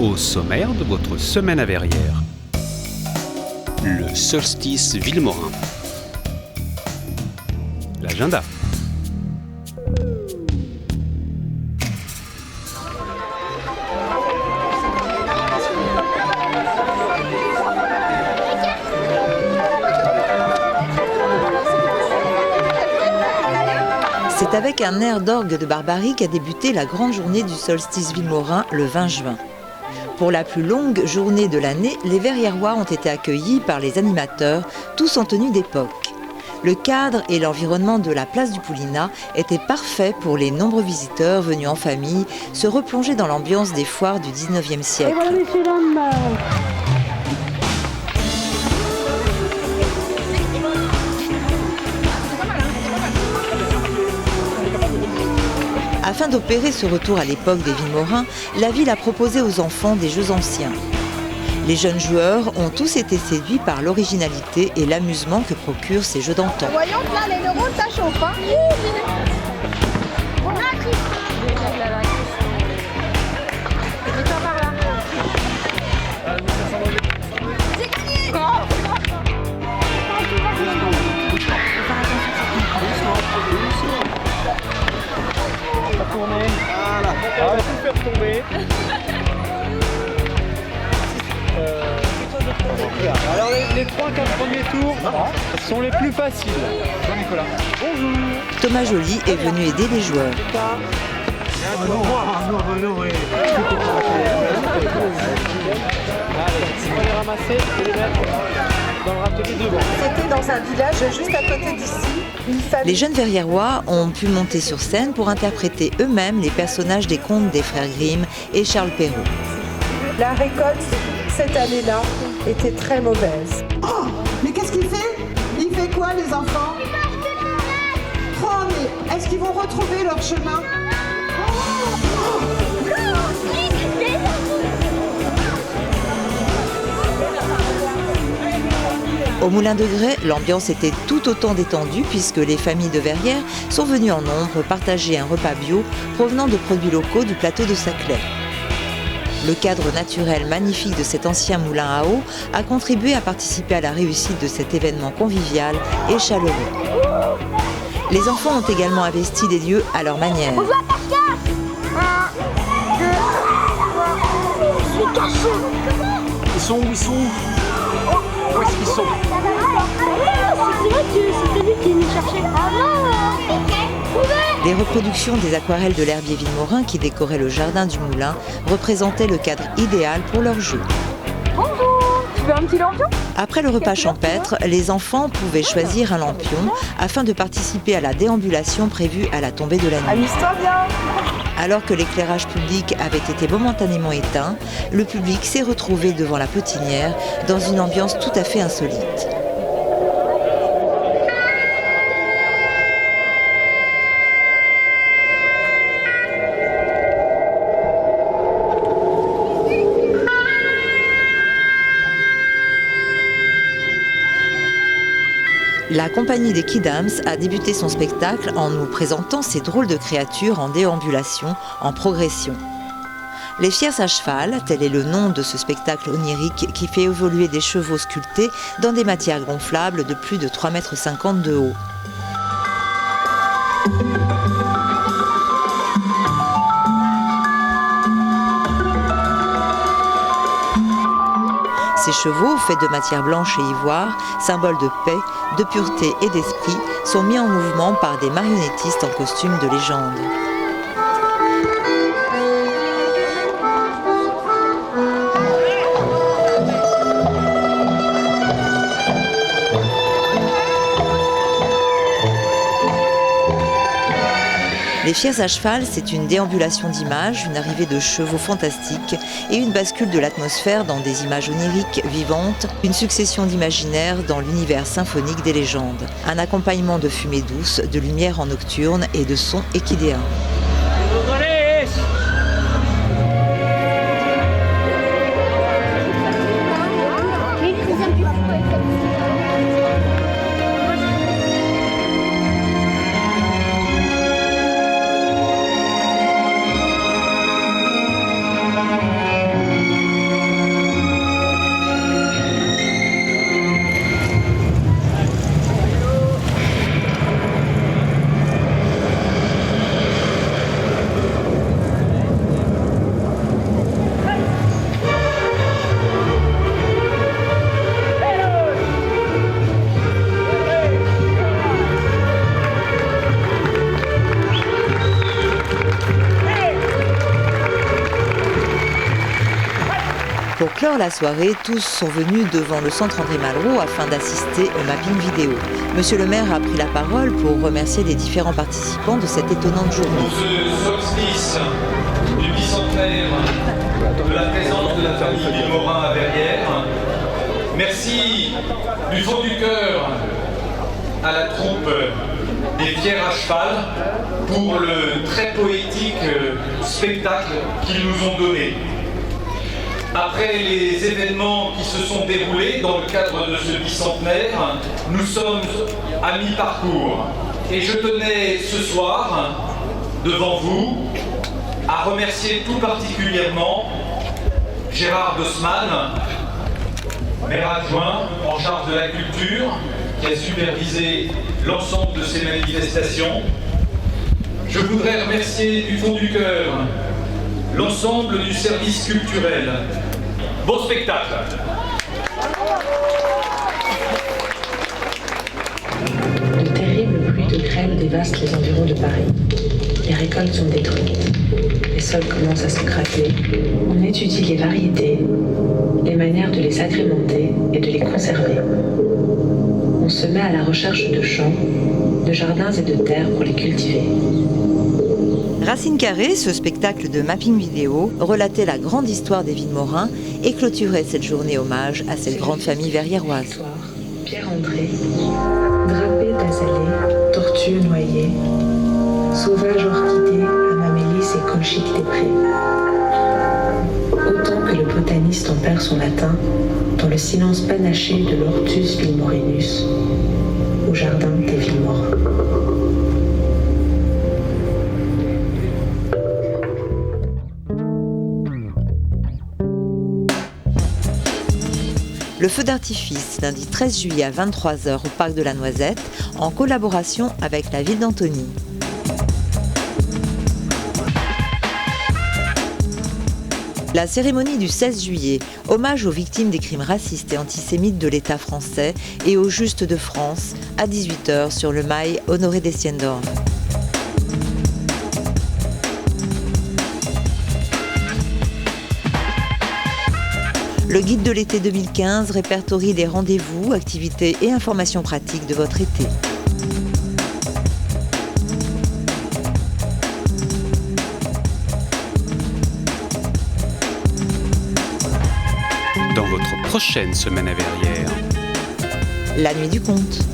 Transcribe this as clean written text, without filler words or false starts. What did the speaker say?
Au sommaire de votre semaine à Verrières. Le solstice Villemorin. L'agenda. C'est avec un air d'orgue de barbarie qu'a débuté la grande journée du solstice Villemorin le 20 juin. Pour la plus longue journée de l'année, les Verriérois ont été accueillis par les animateurs, tous en tenue d'époque. Le cadre et l'environnement de la place du Poulinat étaient parfaits pour les nombreux visiteurs venus en famille se replonger dans l'ambiance des foires du 19e siècle. Et voilà, messieurs, dames. Afin d'opérer ce retour à l'époque des Villemorins, la ville a proposé aux enfants des jeux anciens. Les jeunes joueurs ont tous été séduits par l'originalité et l'amusement que procurent ces jeux d'antan. Voyons que là, les neurones, ça chauffe. Hein. On va tout faire tomber. Alors les 3-4 premiers tours sont les plus faciles. Bonjour Nicolas. Bonjour. Thomas Joly est venu aider les joueurs. On va les ramasser et les mettre dans le râtelier devant. C'était dans un village juste à côté d'ici. Les jeunes Verriérois ont pu monter sur scène pour interpréter eux-mêmes les personnages des contes des frères Grimm et Charles Perrault. La récolte, cette année-là, était très mauvaise. Oh, mais qu'est-ce qu'il fait? Il fait quoi, les enfants? Oh, mais est-ce qu'ils vont retrouver leur chemin? Au Moulin de Grès, l'ambiance était tout autant détendue puisque les familles de Verrières sont venues en nombre partager un repas bio provenant de produits locaux du plateau de Saclay. Le cadre naturel magnifique de cet ancien moulin à eau a contribué à participer à la réussite de cet événement convivial et chaleureux. Les enfants ont également investi des lieux à leur manière. Ils sont où? Ils sont où? Où est-ce qu'ils sont? C'est vrai que c'était lui qui est venu chercher. Les reproductions des aquarelles de l'herbier Villemorin qui décoraient le jardin du moulin représentaient le cadre idéal pour leur jeu. Bonjour. Tu veux un petit lampion? Après le repas champêtre, les enfants pouvaient choisir un lampion afin de participer à la déambulation prévue à la tombée de la nuit. Amuse-toi bien. Alors que l'éclairage public avait été momentanément éteint, le public s'est retrouvé devant la potinière dans une ambiance tout à fait insolite. La compagnie des Kidams a débuté son spectacle en nous présentant ces drôles de créatures en déambulation, en progression. Les Fierces à cheval, tel est le nom de ce spectacle onirique qui fait évoluer des chevaux sculptés dans des matières gonflables de plus de 3,50 m de haut. Ces chevaux, faits de matière blanche et ivoire, symboles de paix, de pureté et d'esprit, sont mis en mouvement par des marionnettistes en costume de légende. Les Fierces à cheval, c'est une déambulation d'images, une arrivée de chevaux fantastiques et une bascule de l'atmosphère dans des images oniriques, vivantes, une succession d'imaginaires dans l'univers symphonique des légendes. Un accompagnement de fumée douce, de lumière en nocturne et de sons équidéens. Pour clore la soirée, tous sont venus devant le centre André Malraux afin d'assister au mapping vidéo. Monsieur le maire a pris la parole pour remercier les différents participants de cette étonnante journée. Pour ce solstice du bicentenaire de la présence de la famille Villemorin à Verrières, merci du fond du cœur à la troupe des Pierres à cheval pour le très poétique spectacle qu'ils nous ont donné. Après les événements qui se sont déroulés dans le cadre de ce bicentenaire, nous sommes à mi-parcours. Et je tenais ce soir, devant vous, à remercier tout particulièrement Gérard Dossmann, maire adjoint en charge de la culture, qui a supervisé l'ensemble de ces manifestations. Je voudrais remercier du fond du cœur l'ensemble du service culturel. Bon spectacle. De terribles pluies de grêle dévastent les environs de Paris. Les récoltes sont détruites. Les sols commencent à se craquer. On étudie les variétés, les manières de les agrémenter et de les conserver. On se met à la recherche de champs, de jardins et de terres pour les cultiver. Racine Carrée, ce spectacle de mapping vidéo, relatait la grande histoire des Villemorin et clôturait cette journée hommage à cette grande famille verriéroise. Pierre-André, drapé d'azalées, tortues noyées, sauvage orchidée, amamélis et colchique des prés. Autant que le botaniste en perd son latin dans le silence panaché de l'Hortus Villemorinus, au jardin des Villemorin. Le feu d'artifice, lundi 13 juillet à 23h au Parc de la Noisette, en collaboration avec la ville d'Antony. La cérémonie du 16 juillet, hommage aux victimes des crimes racistes et antisémites de l'État français et aux Justes de France, à 18h sur le mail Honoré Dessiendorf. Le guide de l'été 2015 répertorie les rendez-vous, activités et informations pratiques de votre été. Dans votre prochaine semaine à Verrières. La nuit du conte.